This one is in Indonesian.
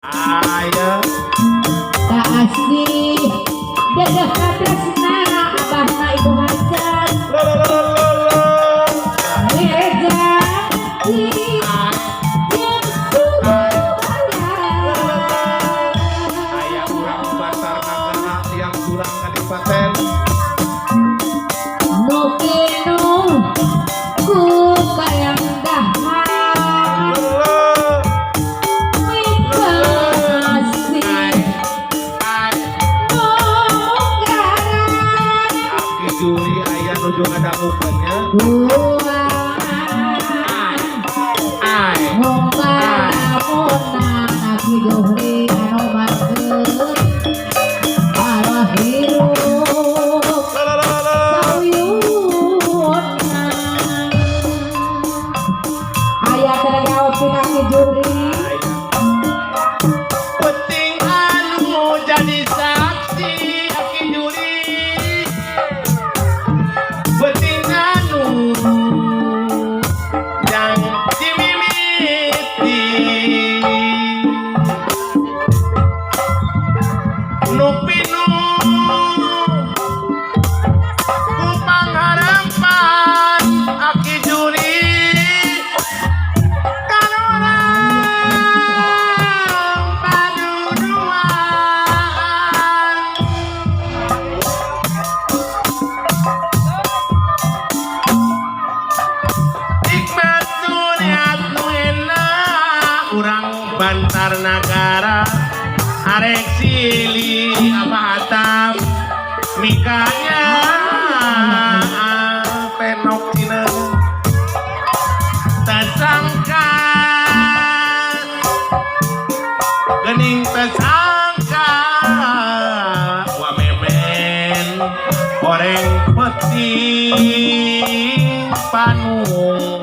Ayo. Tak asih dadah katresna abahna ibu hajar rezeki yang Aya urang basar nagana tiang kurang kadipaten. nu kinu ku kayang dahar Aki juri aya nuju ngadangukeunnya. Ai. Penting anu jadi saksi aki juri. Penting anu yang dimimiti. Nu pinu ku pangharapan aki juri. Kan urang paduduan. Nikmat duniat nu enak urang Bantar Nagara arek silih abahatam mikanya penok cina tersangka gening tersangka wa memen oreng peti panung